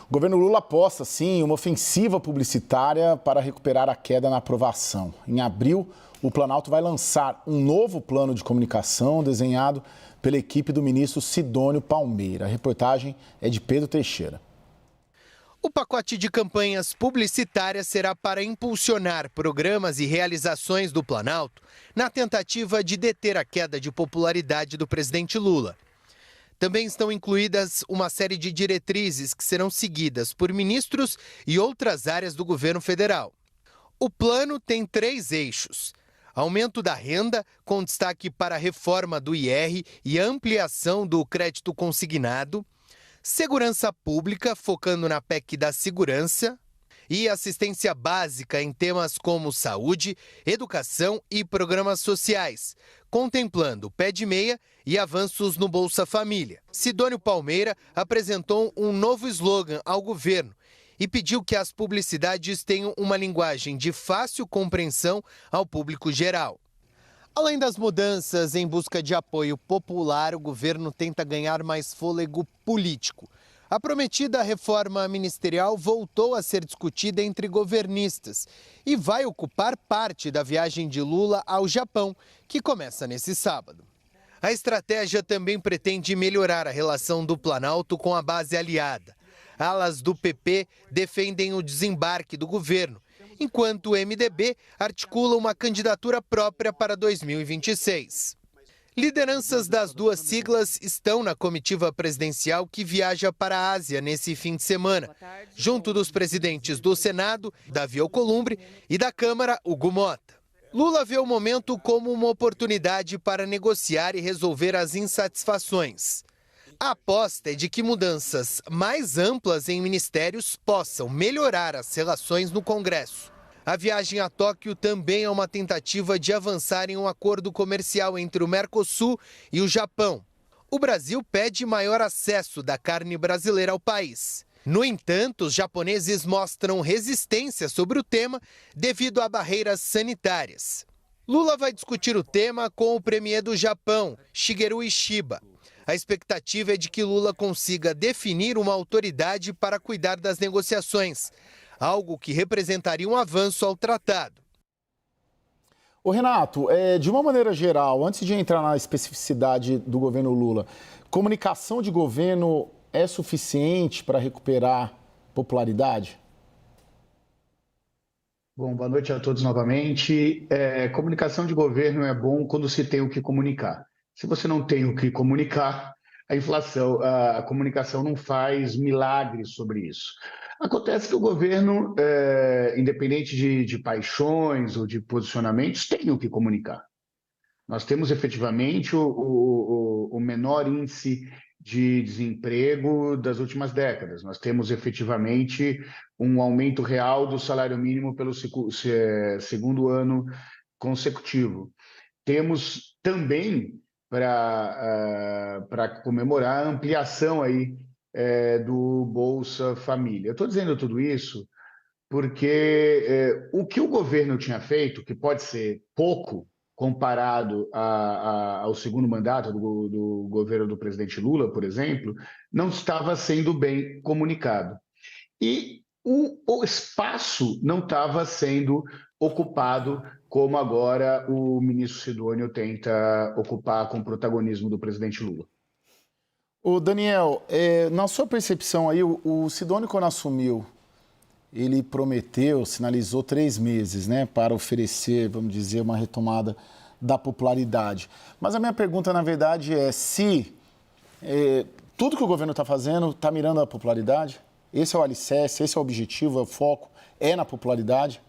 O governo Lula aposta, sim, uma ofensiva publicitária para recuperar a queda na aprovação. Em abril, o Planalto vai lançar um novo plano de comunicação desenhado pela equipe do ministro Sidônio Palmeira. A reportagem é de Pedro Teixeira. O pacote de campanhas publicitárias será para impulsionar programas e realizações do Planalto na tentativa de deter a queda de popularidade do presidente Lula. Também estão incluídas uma série de diretrizes que serão seguidas por ministros e outras áreas do governo federal. O plano tem 3 eixos: aumento da renda, com destaque para a reforma do IR e a ampliação do crédito consignado; segurança pública, focando na PEC da segurança; e assistência básica em temas como saúde, educação e programas sociais, contemplando pé de meia e avanços no Bolsa Família. Sidônio Palmeira apresentou um novo slogan ao governo e pediu que as publicidades tenham uma linguagem de fácil compreensão ao público geral. Além das mudanças em busca de apoio popular, o governo tenta ganhar mais fôlego político. A prometida reforma ministerial voltou a ser discutida entre governistas e vai ocupar parte da viagem de Lula ao Japão, que começa nesse sábado. A estratégia também pretende melhorar a relação do Planalto com a base aliada. Alas do PP defendem o desembarque do governo, enquanto o MDB articula uma candidatura própria para 2026. Lideranças das duas siglas estão na comitiva presidencial que viaja para a Ásia nesse fim de semana, junto dos presidentes do Senado, Davi Alcolumbre, e da Câmara, Hugo Mota. Lula vê o momento como uma oportunidade para negociar e resolver as insatisfações. A aposta é de que mudanças mais amplas em ministérios possam melhorar as relações no Congresso. A viagem a Tóquio também é uma tentativa de avançar em um acordo comercial entre o Mercosul e o Japão. O Brasil pede maior acesso da carne brasileira ao país. No entanto, os japoneses mostram resistência sobre o tema devido a barreiras sanitárias. Lula vai discutir o tema com o premier do Japão, Shigeru Ishiba. A expectativa é de que Lula consiga definir uma autoridade para cuidar das negociações, algo que representaria um avanço ao tratado. Ô Renato, de uma maneira geral, antes de entrar na especificidade do governo Lula, comunicação de governo é suficiente para recuperar popularidade? Bom, boa noite a todos novamente. Comunicação de governo é bom quando se tem o que comunicar. Se você não tem o que comunicar, a comunicação não faz milagres sobre isso. Acontece que o governo, independente de paixões ou de posicionamentos, tem o que comunicar. Nós temos efetivamente o menor índice de desemprego das últimas décadas. Nós temos efetivamente um aumento real do salário mínimo pelo segundo ano consecutivo. Temos também, para comemorar, a ampliação aí do Bolsa Família. Eu estou dizendo tudo isso porque o que o governo tinha feito, que pode ser pouco comparado ao segundo mandato do governo do presidente Lula, por exemplo, não estava sendo bem comunicado. E o espaço não estava sendo ocupado como agora o ministro Sidônio tenta ocupar com o protagonismo do presidente Lula. Ô Daniel, na sua percepção aí, o Sidônio, quando assumiu, ele prometeu, sinalizou 3 meses, né, para oferecer, vamos dizer, uma retomada da popularidade. Mas a minha pergunta, na verdade, é se tudo que o governo está fazendo está mirando a popularidade? Esse é o alicerce, esse é o objetivo, é o foco, é na popularidade?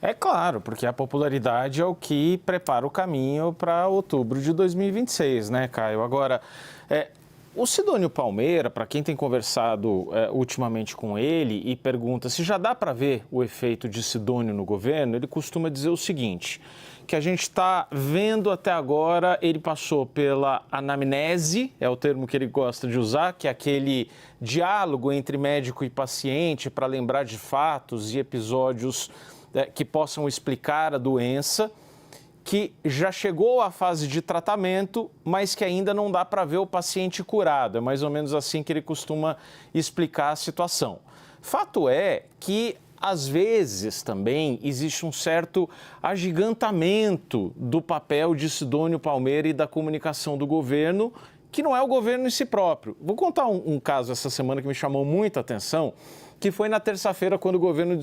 É claro, porque a popularidade é o que prepara o caminho para outubro de 2026, né, Caio? Agora, o Sidônio Palmeira, para quem tem conversado ultimamente com ele e pergunta se já dá para ver o efeito de Sidônio no governo, ele costuma dizer o seguinte, que a gente está vendo até agora, ele passou pela anamnese, é o termo que ele gosta de usar, que é aquele diálogo entre médico e paciente para lembrar de fatos e episódios que possam explicar a doença. que já chegou à fase de tratamento, mas que ainda não dá para ver o paciente curado. É mais ou menos assim que ele costuma explicar a situação. Fato é que, às vezes, também existe um certo agigantamento do papel de Sidônio Palmeira e da comunicação do governo, que não é o governo em si próprio. Vou contar um caso essa semana que me chamou muita atenção, que foi na terça-feira, quando o governo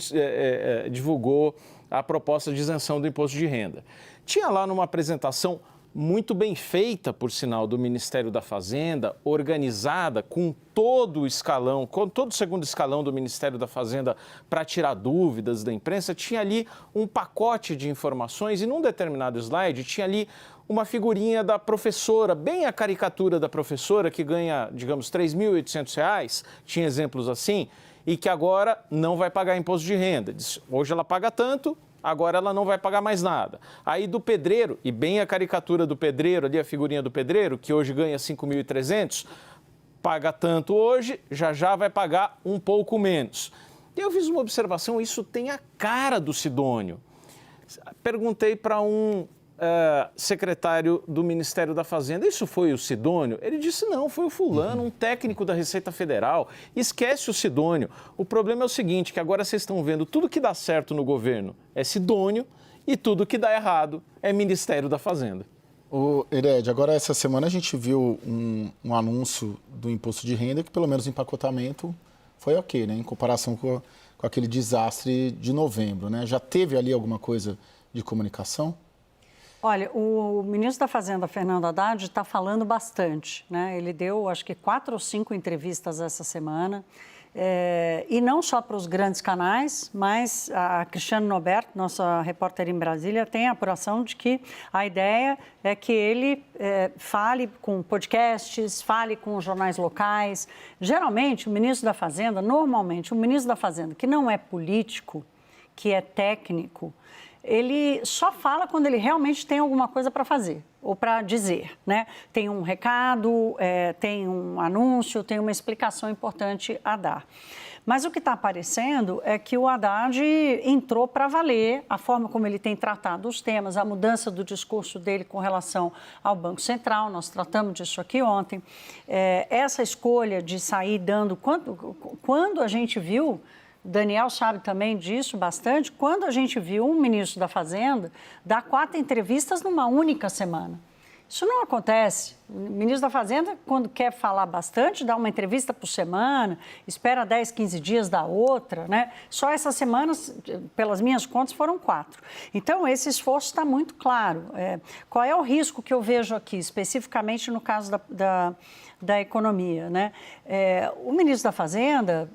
divulgou a proposta de isenção do imposto de renda. Tinha lá numa apresentação muito bem feita, por sinal, do Ministério da Fazenda, organizada com todo o escalão, com todo o segundo escalão do Ministério da Fazenda para tirar dúvidas da imprensa, tinha ali um pacote de informações e num determinado slide tinha ali uma figurinha da professora, bem a caricatura da professora que ganha, digamos, R$ 3.800, tinha exemplos assim, e que agora não vai pagar imposto de renda. Hoje ela paga tanto, agora ela não vai pagar mais nada. Aí do pedreiro, e bem a caricatura do pedreiro, ali a figurinha do pedreiro, que hoje ganha 5.300, paga tanto hoje, já vai pagar um pouco menos. E eu fiz uma observação, isso tem a cara do Sidônio. Perguntei para um secretário do Ministério da Fazenda, isso foi o Sidônio? Ele disse, não, foi o fulano, um técnico da Receita Federal. Esquece o Sidônio. O problema é o seguinte, que agora vocês estão vendo, tudo que dá certo no governo é Sidônio e tudo que dá errado é Ministério da Fazenda. Hered, agora essa semana a gente viu um anúncio do imposto de renda que pelo menos o empacotamento foi ok, né? Em comparação com aquele desastre de novembro, né? Já teve ali alguma coisa de comunicação? Olha, o ministro da Fazenda, Fernando Haddad, está falando bastante, né? Ele deu, acho que 4 ou 5 entrevistas essa semana, e não só para os grandes canais, mas a Cristiane Noberto, nossa repórter em Brasília, tem a apuração de que a ideia é que ele fale com podcasts, fale com jornais locais. Geralmente, o ministro da Fazenda, normalmente, o ministro da Fazenda, que não é político, que é técnico, ele só fala quando ele realmente tem alguma coisa para fazer ou para dizer, né? Tem um recado, tem um anúncio, tem uma explicação importante a dar. Mas o que está aparecendo é que o Haddad entrou para valer a forma como ele tem tratado os temas, a mudança do discurso dele com relação ao Banco Central, nós tratamos disso aqui ontem. Essa escolha de sair dando... Quando a gente viu... Daniel sabe também disso bastante, quando a gente viu um ministro da Fazenda dar 4 entrevistas numa única semana. Isso não acontece. O ministro da Fazenda, quando quer falar bastante, dá uma entrevista por semana, espera 10, 15 dias da outra, né? Só essas semanas, pelas minhas contas, foram 4. Então, esse esforço está muito claro. Qual é o risco que eu vejo aqui, especificamente no caso da economia, né? O ministro da Fazenda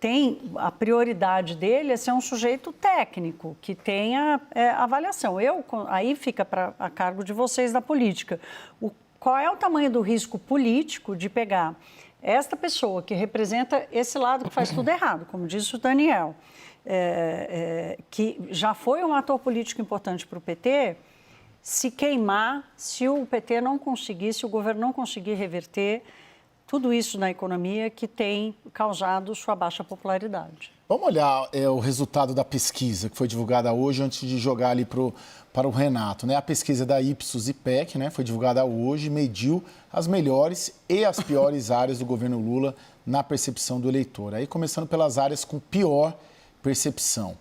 tem a prioridade dele é ser um sujeito técnico, que tenha avaliação. Aí fica a cargo de vocês da política. Qual é o tamanho do risco político de pegar esta pessoa que representa esse lado que faz tudo errado, como disse o Daniel, que já foi um ator político importante para o PT, se queimar, se o PT não conseguir, se o governo não conseguir reverter tudo isso na economia que tem causado sua baixa popularidade. Vamos olhar o resultado da pesquisa que foi divulgada hoje, antes de jogar ali para o Renato, né? A pesquisa da Ipsos IPEC, né, foi divulgada hoje, mediu as melhores e as piores áreas do governo Lula na percepção do eleitor. Aí começando pelas áreas com pior percepção.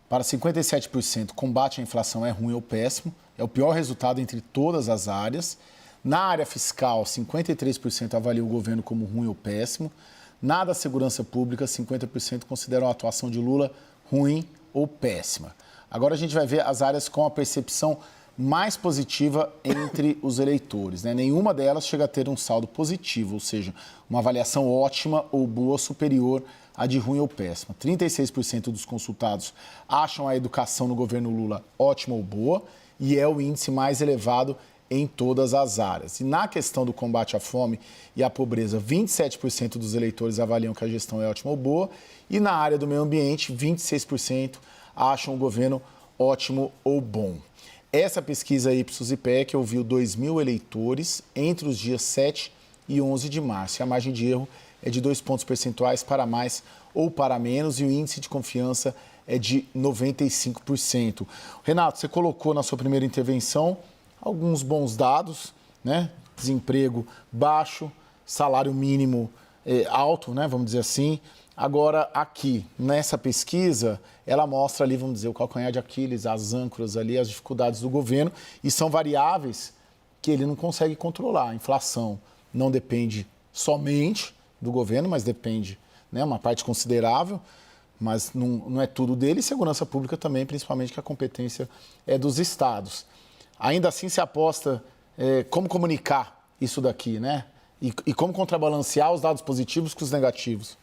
Para 57%, combate à inflação é ruim ou péssimo, é o pior resultado entre todas as áreas. Na área fiscal, 53% avaliam o governo como ruim ou péssimo. Na da segurança pública, 50% consideram a atuação de Lula ruim ou péssima. Agora a gente vai ver as áreas com a percepção mais positiva entre os eleitores, né? Nenhuma delas chega a ter um saldo positivo, ou seja, uma avaliação ótima ou boa superior à de ruim ou péssima. 36% dos consultados acham a educação no governo Lula ótima ou boa e é o índice mais elevado em todas as áreas. E na questão do combate à fome e à pobreza, 27% dos eleitores avaliam que a gestão é ótima ou boa e na área do meio ambiente, 26% acham o governo ótimo ou bom. Essa pesquisa Ipsos IPEC ouviu 2.000 eleitores entre os dias 7 e 11 de março. E a margem de erro é de 2 pontos percentuais para mais ou para menos e o índice de confiança é de 95%. Renato, você colocou na sua primeira intervenção alguns bons dados, né? Desemprego baixo, salário mínimo alto, né? Vamos dizer assim. Agora, aqui, nessa pesquisa, ela mostra ali, vamos dizer, o calcanhar de Aquiles, as âncoras ali, as dificuldades do governo, e são variáveis que ele não consegue controlar. A inflação não depende somente do governo, mas depende, né, uma parte considerável, mas não é tudo dele. E segurança pública também, principalmente que a competência é dos estados. Ainda assim, se aposta como comunicar isso daqui, né? E como contrabalancear os dados positivos com os negativos.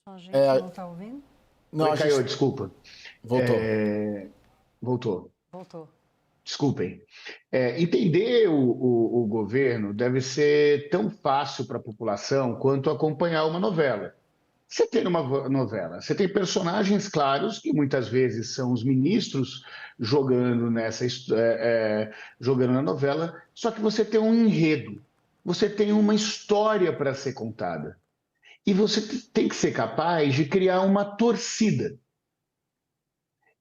A gente não está ouvindo? Não, Oi, caiu, desculpa. Voltou. Voltou. Voltou. Desculpem. Entender o governo deve ser tão fácil para a população quanto acompanhar uma novela. Você tem uma novela, você tem personagens claros, que muitas vezes são os ministros jogando jogando na novela, só que você tem um enredo, você tem uma história para ser contada. E você tem que ser capaz de criar uma torcida.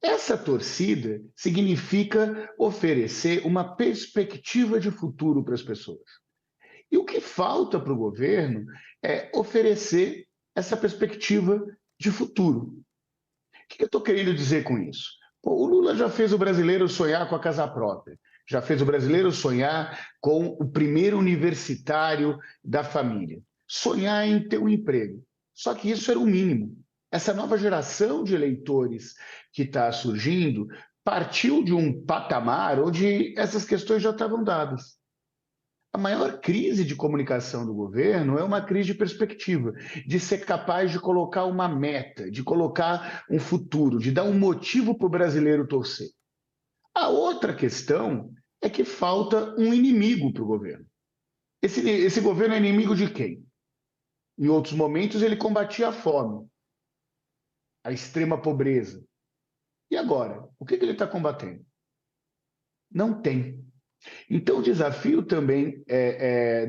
Essa torcida significa oferecer uma perspectiva de futuro para as pessoas. E o que falta para o governo é oferecer essa perspectiva de futuro. O que eu estou querendo dizer com isso? Pô, o Lula já fez o brasileiro sonhar com a casa própria, já fez o brasileiro sonhar com o primeiro universitário da família, sonhar em ter um emprego. Só que isso era o mínimo. Essa nova geração de eleitores que está surgindo partiu de um patamar onde essas questões já estavam dadas. A maior crise de comunicação do governo é uma crise de perspectiva, de ser capaz de colocar uma meta, de colocar um futuro, de dar um motivo para o brasileiro torcer. A outra questão é que falta um inimigo para o governo. Esse governo é inimigo de quem? Em outros momentos ele combatia a fome, a extrema pobreza. E agora? O que ele está combatendo? Não tem. Então, o desafio também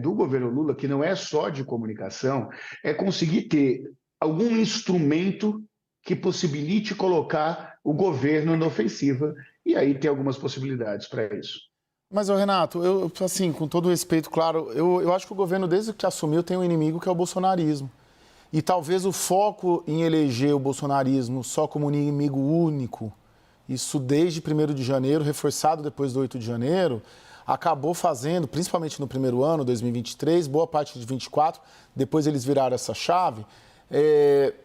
do governo Lula, que não é só de comunicação, é conseguir ter algum instrumento que possibilite colocar o governo na ofensiva, e aí tem algumas possibilidades para isso. Mas, Renato, assim, com todo respeito, claro, eu acho que o governo, desde que assumiu, tem um inimigo que é o bolsonarismo. E talvez o foco em eleger o bolsonarismo só como inimigo único, isso desde 1º de janeiro, reforçado depois do 8 de janeiro, acabou fazendo, principalmente no primeiro ano, 2023, boa parte de 24, depois eles viraram essa chave,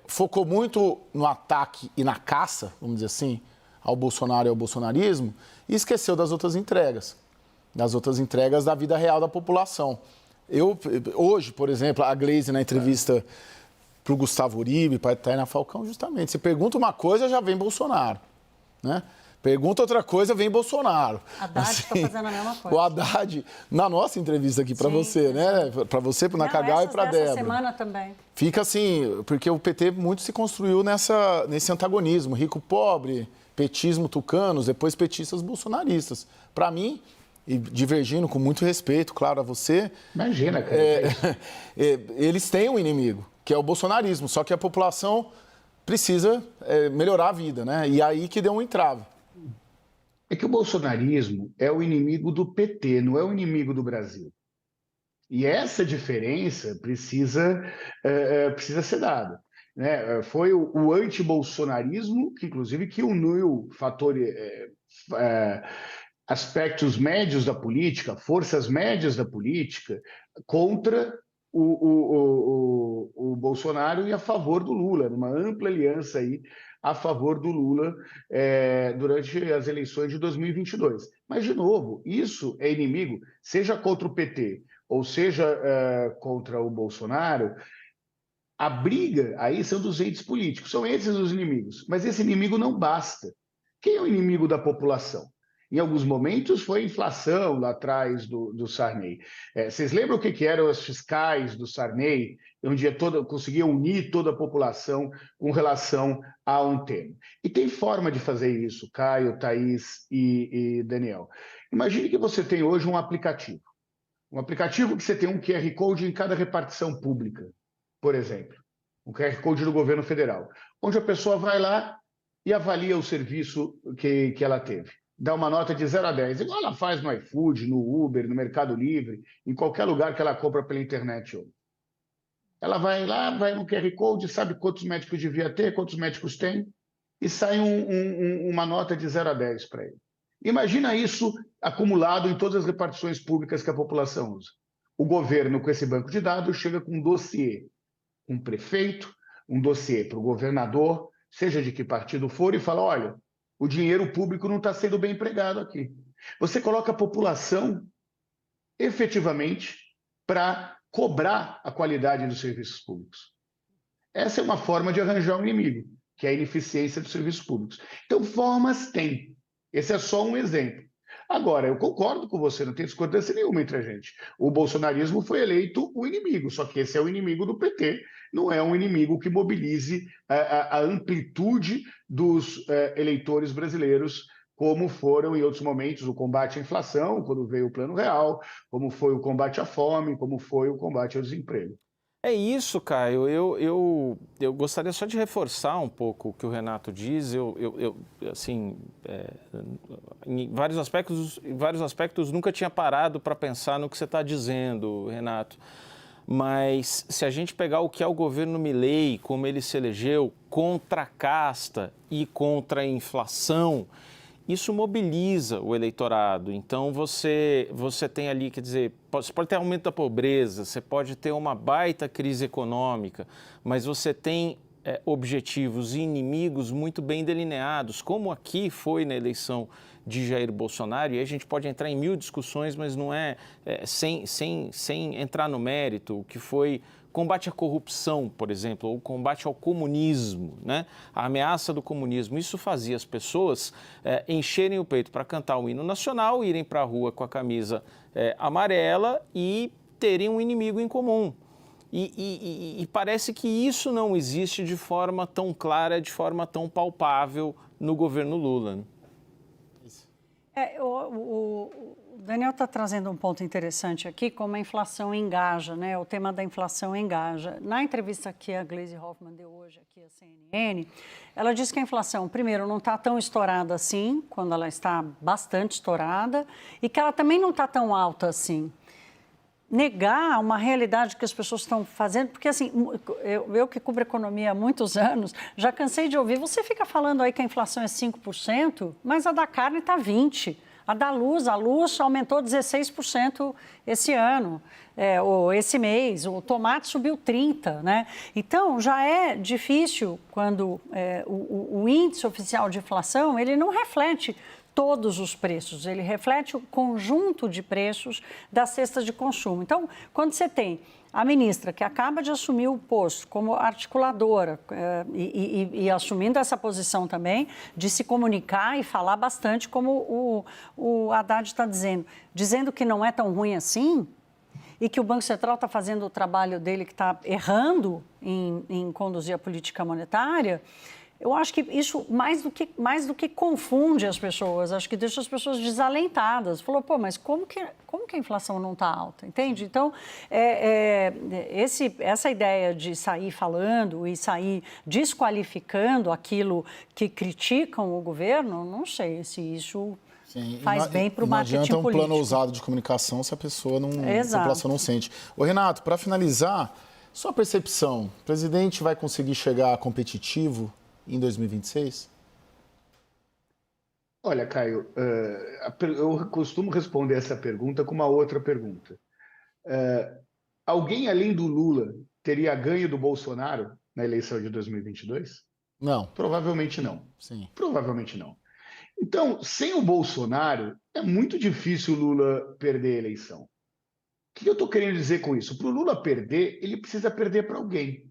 focou muito no ataque e na caça, vamos dizer assim, ao Bolsonaro e ao bolsonarismo, e esqueceu das outras entregas da vida real da população. Hoje, por exemplo, a Gleisi, na entrevista para o Gustavo Uribe, para a Tainá Falcão, justamente, você pergunta uma coisa, já vem Bolsonaro, né? Pergunta outra coisa, vem Bolsonaro. Haddad está fazendo a mesma coisa. O Haddad, na nossa entrevista aqui para você, né? Para você, para Nacagal e para a Débora. Semana também. Fica assim, porque o PT muito se construiu nesse antagonismo, rico-pobre, petismo tucanos, depois petistas bolsonaristas. Para mim, e divergindo com muito respeito, claro, a você... Imagina, cara. Eles têm um inimigo, que é o bolsonarismo, só que a população precisa melhorar a vida, né? E aí que deu um entrave. É que o bolsonarismo é o inimigo do PT, não é o inimigo do Brasil. E essa diferença precisa ser dada, né? Foi o antibolsonarismo, que inclusive que uniu aspectos médios da política, forças médias da política, contra o Bolsonaro e a favor do Lula, numa ampla aliança aí a favor do Lula durante as eleições de 2022. Mas, de novo, isso é inimigo, seja contra o PT ou seja contra o Bolsonaro. A briga aí são dos entes políticos, são esses os inimigos. Mas esse inimigo não basta. Quem é o inimigo da população? Em alguns momentos foi inflação lá atrás do Sarney. Vocês lembram o que eram as fiscais do Sarney, onde conseguia unir toda a população com relação a um tema? E tem forma de fazer isso, Caio, Thaís e Daniel. Imagine que você tem hoje um aplicativo. Um aplicativo que você tem um QR Code em cada repartição pública, por exemplo. Um QR Code do governo federal, onde a pessoa vai lá e avalia o serviço que ela teve. Dá uma nota de 0 a 10, igual ela faz no iFood, no Uber, no Mercado Livre, em qualquer lugar que ela compra pela internet hoje. Ela vai lá, vai no QR Code, sabe quantos médicos devia ter, quantos médicos tem, e sai uma nota de 0 a 10 para ele. Imagina isso acumulado em todas as repartições públicas que a população usa. O governo, com esse banco de dados, chega com um dossiê, um prefeito, um dossiê para o governador, seja de que partido for, e fala, olha, o dinheiro público não está sendo bem empregado aqui. Você coloca a população, efetivamente, para cobrar a qualidade dos serviços públicos. Essa é uma forma de arranjar um inimigo, que é a ineficiência dos serviços públicos. Então, formas tem. Esse é só um exemplo. Agora, eu concordo com você, não tem discordância nenhuma entre a gente. O bolsonarismo foi eleito o inimigo, só que esse é o inimigo do PT, não é um inimigo que mobilize a amplitude dos eleitores brasileiros, como foram em outros momentos o combate à inflação, quando veio o Plano Real, como foi o combate à fome, como foi o combate ao desemprego. É isso, Caio. Eu gostaria só de reforçar um pouco o que o Renato diz. Assim, em vários aspectos, nunca tinha parado para pensar no que você está dizendo, Renato. Mas se a gente pegar o que é o governo Milei, como ele se elegeu, contra a casta e contra a inflação, isso mobiliza o eleitorado. Então, você tem ali, quer dizer, você pode ter aumento da pobreza, você pode ter uma baita crise econômica, mas você tem objetivos e inimigos muito bem delineados, como aqui foi na eleição de Jair Bolsonaro, e aí a gente pode entrar em mil discussões, mas não sem entrar no mérito, o que foi combate à corrupção, por exemplo, ou combate ao comunismo, né? A ameaça do comunismo. Isso fazia as pessoas encherem o peito para cantar o hino nacional, irem para a rua com a camisa amarela e terem um inimigo em comum. E parece que isso não existe de forma tão clara, de forma tão palpável no governo Lula, né? O Daniel está trazendo um ponto interessante aqui, como a inflação engaja, né? O tema da inflação engaja. Na entrevista que a Gleisi Hoffmann deu hoje aqui à CNN, ela disse que a inflação, primeiro, não está tão estourada assim, quando ela está bastante estourada, e que ela também não está tão alta assim. Negar uma realidade que as pessoas estão fazendo, porque assim, eu que cubro economia há muitos anos, já cansei de ouvir, você fica falando aí que a inflação é 5%, mas a da carne está 20%. A luz aumentou 16% esse ano, ou esse mês, o tomate subiu 30%, né? Então, já é difícil quando o índice oficial de inflação, ele não reflete todos os preços, ele reflete o conjunto de preços das cestas de consumo. Então, quando você tem a ministra que acaba de assumir o posto como articuladora e assumindo essa posição também de se comunicar e falar bastante, como o Haddad está dizendo que não é tão ruim assim e que o Banco Central está fazendo o trabalho dele, que está errando em conduzir a política monetária. Eu acho que isso mais do que confunde as pessoas, acho que deixa as pessoas desalentadas. Falou, pô, mas como que a inflação não está alta, entende? Então, essa ideia de sair falando e sair desqualificando aquilo que criticam o governo, não sei se isso faz bem para o marketing político. Não adianta um plano ousado de comunicação se a pessoa não, a população não sente. Ô, Renato, para finalizar, sua percepção, o presidente vai conseguir chegar competitivo em 2026? Olha, Caio, eu costumo responder essa pergunta com uma outra pergunta. Alguém além do Lula teria ganho do Bolsonaro na eleição de 2022? Não. Provavelmente não. Sim. Provavelmente não. Então, sem o Bolsonaro, é muito difícil o Lula perder a eleição. O que eu estou querendo dizer com isso? Para o Lula perder, ele precisa perder para alguém.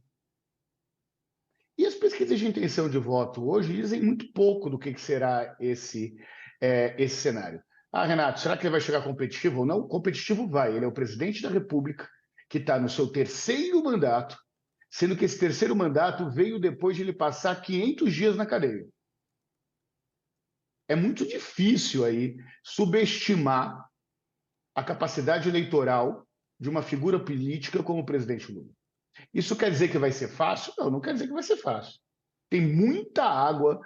E as pesquisas de intenção de voto hoje dizem muito pouco do que será esse esse cenário. Ah, Renato, será que ele vai chegar competitivo ou não? Competitivo vai. Ele é o presidente da República, que está no seu terceiro mandato, sendo que esse terceiro mandato veio depois de ele passar 500 dias na cadeia. É muito difícil aí subestimar a capacidade eleitoral de uma figura política como o presidente Lula. Isso quer dizer que vai ser fácil? Não, não quer dizer que vai ser fácil. Tem muita água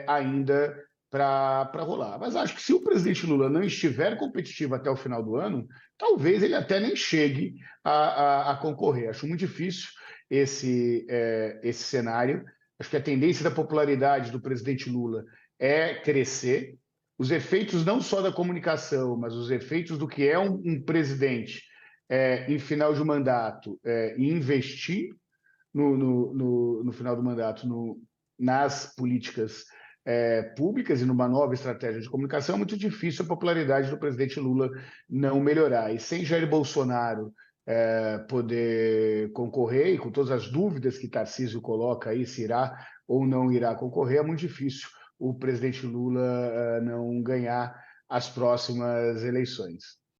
ainda para rolar. Mas acho que se o presidente Lula não estiver competitivo até o final do ano, talvez ele até nem chegue a concorrer. Acho muito difícil esse cenário. Acho que a tendência da popularidade do presidente Lula é crescer. Os efeitos não só da comunicação, mas os efeitos do que é um presidente em final de mandato e investir no final do mandato nas políticas públicas e numa nova estratégia de comunicação, é muito difícil a popularidade do presidente Lula não melhorar. E sem Jair Bolsonaro poder concorrer, e com todas as dúvidas que Tarcísio coloca aí, se irá ou não irá concorrer, é muito difícil o presidente Lula não ganhar as próximas eleições.